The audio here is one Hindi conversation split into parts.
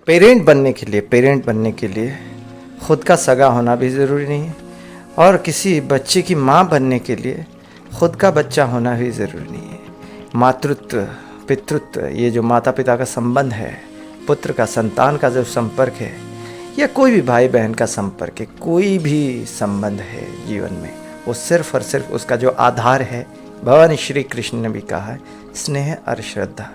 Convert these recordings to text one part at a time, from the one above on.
पेरेंट बनने के लिए ख़ुद का सगा होना भी ज़रूरी नहीं है, और किसी बच्चे की माँ बनने के लिए ख़ुद का बच्चा होना भी ज़रूरी नहीं है। मातृत्व, पितृत्व, ये जो माता पिता का संबंध है, पुत्र का संतान का जो संपर्क है, या कोई भी भाई बहन का संपर्क है, कोई भी संबंध है जीवन में, वो सिर्फ़ और सिर्फ उसका जो आधार है, भगवान श्री कृष्ण ने भी कहा है, स्नेह और श्रद्धा।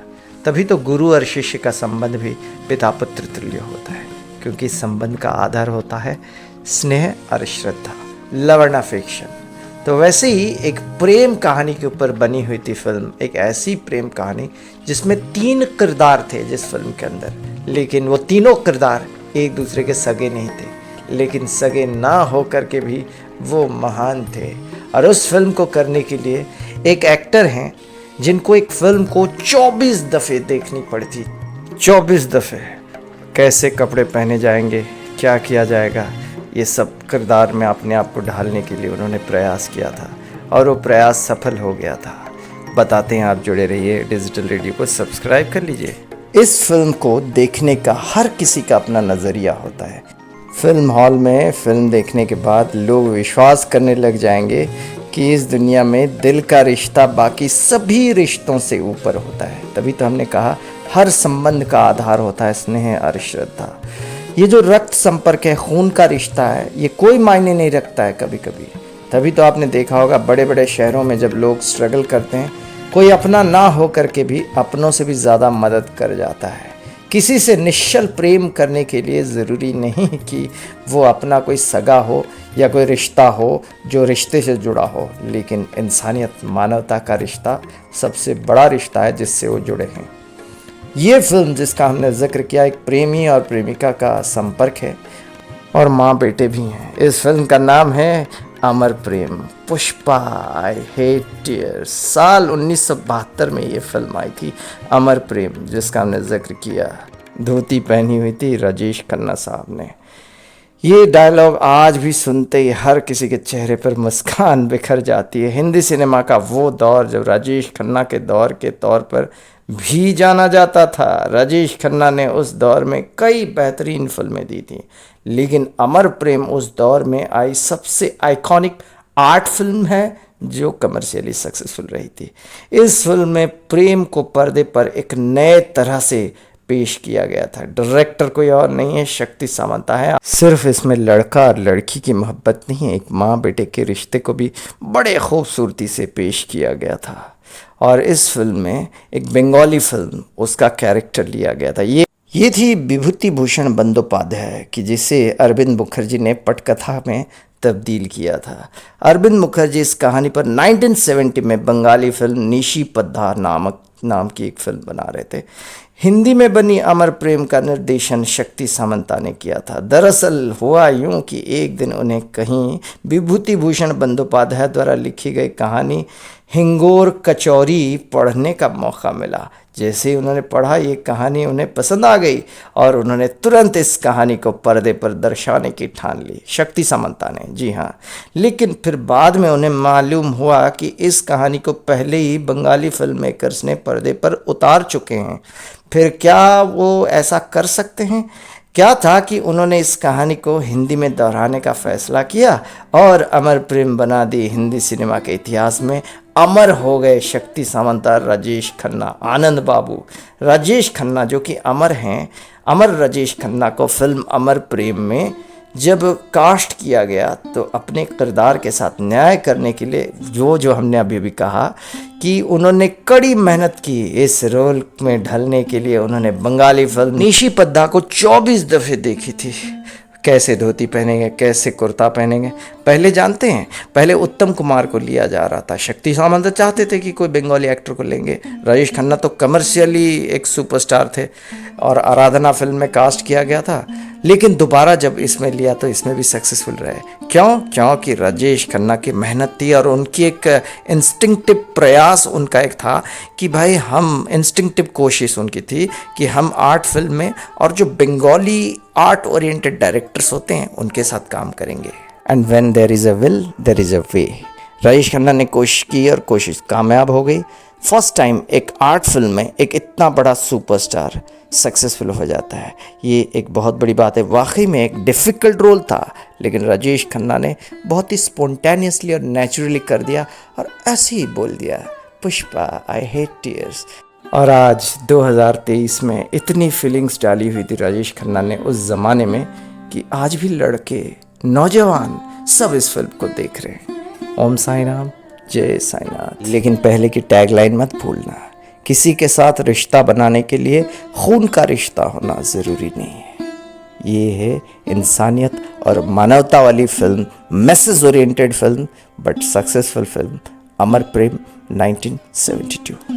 तभी तो गुरु और शिष्य का संबंध भी पिता पुत्र तुल्य होता है, क्योंकि इस संबंध का आधार होता है स्नेह और श्रद्धा, लव एंड अफेक्शन। तो वैसे ही एक प्रेम कहानी के ऊपर बनी हुई थी फिल्म, एक ऐसी प्रेम कहानी जिसमें 3 किरदार थे जिस फिल्म के अंदर, लेकिन वो तीनों किरदार एक दूसरे के सगे नहीं थे, लेकिन सगे ना होकर के भी वो महान थे। और उस फिल्म को करने के लिए एक एक्टर हैं जिनको एक फिल्म को 24 दफ़े देखनी पड़ी थी। 24 दफ़े। कैसे कपड़े पहने जाएंगे, क्या किया जाएगा, ये सब किरदार में अपने आप को ढालने के लिए उन्होंने प्रयास किया था, और वो प्रयास सफल हो गया था। बताते हैं, आप जुड़े रहिए, डिजिटल रेडियो को सब्सक्राइब कर लीजिए। इस फिल्म को देखने का हर किसी का अपना नज़रिया होता है। फिल्म हॉल में फिल्म देखने के बाद लोग विश्वास करने लग जाएंगे कि इस दुनिया में दिल का रिश्ता बाकी सभी रिश्तों से ऊपर होता है। तभी तो हमने कहा हर संबंध का आधार होता है स्नेह और श्रद्धा। ये जो रक्त संपर्क है, खून का रिश्ता है, ये कोई मायने नहीं रखता है कभी कभी। तभी तो आपने देखा होगा बड़े बड़े शहरों में जब लोग स्ट्रगल करते हैं, कोई अपना ना हो करके भी अपनों से भी ज़्यादा मदद कर जाता है। किसी से निश्चल प्रेम करने के लिए ज़रूरी नहीं कि वो अपना कोई सगा हो या कोई रिश्ता हो जो रिश्ते से जुड़ा हो, लेकिन इंसानियत, मानवता का रिश्ता सबसे बड़ा रिश्ता है जिससे वो जुड़े हैं। ये फिल्म जिसका हमने जिक्र किया, एक प्रेमी और प्रेमिका का संपर्क है, और माँ बेटे भी हैं। इस फिल्म का नाम है अमर प्रेम, पुष्पा, आई हेट टीयर्स। साल 1972 में ये फिल्म आई थी, अमर प्रेम, जिसका हमने जिक्र किया। धोती पहनी हुई थी राजेश खन्ना साहब ने। ये डायलॉग आज भी सुनते ही हर किसी के चेहरे पर मुस्कान बिखर जाती है। हिंदी सिनेमा का वो दौर जब राजेश खन्ना के दौर के तौर पर भी जाना जाता था। राजेश खन्ना ने उस दौर में कई बेहतरीन फिल्में दी थी, लेकिन अमर प्रेम उस दौर में आई सबसे आइकॉनिक आर्ट फिल्म है जो कमर्शियली सक्सेसफुल रही थी। इस फिल्म में प्रेम को पर्दे पर एक नए तरह से पेश किया गया था। डायरेक्टर कोई और नहीं है, शक्ति सामंता है। सिर्फ इसमें लड़का और लड़की की मोहब्बत नहीं है, एक माँ बेटे के रिश्ते को भी बड़े खूबसूरती से पेश किया गया था। और इस फिल्म में एक बंगाली फिल्म, उसका कैरेक्टर लिया गया था। ये थी विभूति भूषण बंदोपाध्याय की, जिसे अरविंद मुखर्जी ने पटकथा में तब्दील किया था। अरविंद मुखर्जी इस कहानी पर 1970 में बंगाली फिल्म निशी पद्धा नाम की एक फिल्म बना रहे थे। हिंदी में बनी अमर प्रेम का निर्देशन शक्ति सामंता ने किया था। दरअसल हुआ यूं कि एक दिन उन्हें कहीं विभूति भूषण बंदोपाध्याय द्वारा लिखी गई कहानी हिंगोर कचौरी पढ़ने का मौका मिला। जैसे ही उन्होंने पढ़ा, ये कहानी उन्हें पसंद आ गई और उन्होंने तुरंत इस कहानी को पर्दे पर दर्शाने की ठान ली, शक्ति सामंता ने। जी हाँ, लेकिन फिर बाद में उन्हें मालूम हुआ कि इस कहानी को पहले ही बंगाली फिल्म मेकर्स ने पर्दे पर उतार चुके हैं। फिर क्या वो ऐसा कर सकते हैं? क्या था कि उन्होंने इस कहानी को हिंदी में दोहराने का फैसला किया और अमर प्रेम बना दी। हिंदी सिनेमा के इतिहास में अमर हो गए शक्ति सामंता, राजेश खन्ना, आनंद बाबू। राजेश खन्ना जो कि अमर हैं, अमर राजेश खन्ना को फिल्म अमर प्रेम में जब कास्ट किया गया तो अपने किरदार के साथ न्याय करने के लिए जो हमने अभी भी कहा कि उन्होंने कड़ी मेहनत की इस रोल में ढलने के लिए। उन्होंने बंगाली फिल्म निशी पद्धा को 24 दफ़े देखी थी। कैसे धोती पहनेंगे, कैसे कुर्ता पहनेंगे, पहले जानते हैं, पहले उत्तम कुमार को लिया जा रहा था। शक्ति सामंत चाहते थे कि कोई बंगाली एक्टर को लेंगे। राजेश खन्ना तो कमर्शियली एक सुपरस्टार थे और आराधना फिल्म में कास्ट किया गया था, लेकिन दोबारा जब इसमें लिया तो इसमें भी सक्सेसफुल रहे। क्योंकि राजेश खन्ना की मेहनत थी और उनकी एक इंस्टिंक्टिव प्रयास उनका एक था कि भाई हम, इंस्टिंक्टिव कोशिश उनकी थी कि हम आर्ट फिल्म में और जो बंगाली आर्ट ओरिएंटेड डायरेक्टर्स होते हैं उनके साथ काम करेंगे। And when there is a will there is a way. Rajesh Khanna ने कोशिश की और कोशिश कामयाब हो गई। फर्स्ट टाइम एक आर्ट फिल्म में एक इतना बड़ा सुपरस्टार सक्सेसफुल हो जाता है, ये एक बहुत बड़ी बात है। वाकई में एक डिफ़िकल्ट रोल था, लेकिन राजेश खन्ना ने बहुत ही स्पॉन्टेनियसली और नेचुरली कर दिया और ऐसे ही बोल दिया, पुष्पा आई हेट टीयर्स। और आज 2023 में इतनी फीलिंग्स डाली हुई थी राजेश खन्ना ने उस ज़माने में कि आज भी लड़के, नौजवान सब इस फिल्म को देख रहे हैं। ओम साई राम, जय साईनाथ। लेकिन पहले की टैगलाइन मत भूलना, किसी के साथ रिश्ता बनाने के लिए खून का रिश्ता होना ज़रूरी नहीं है। ये है इंसानियत और मानवता वाली film, message oriented film but successful film, Amar Prem 1972।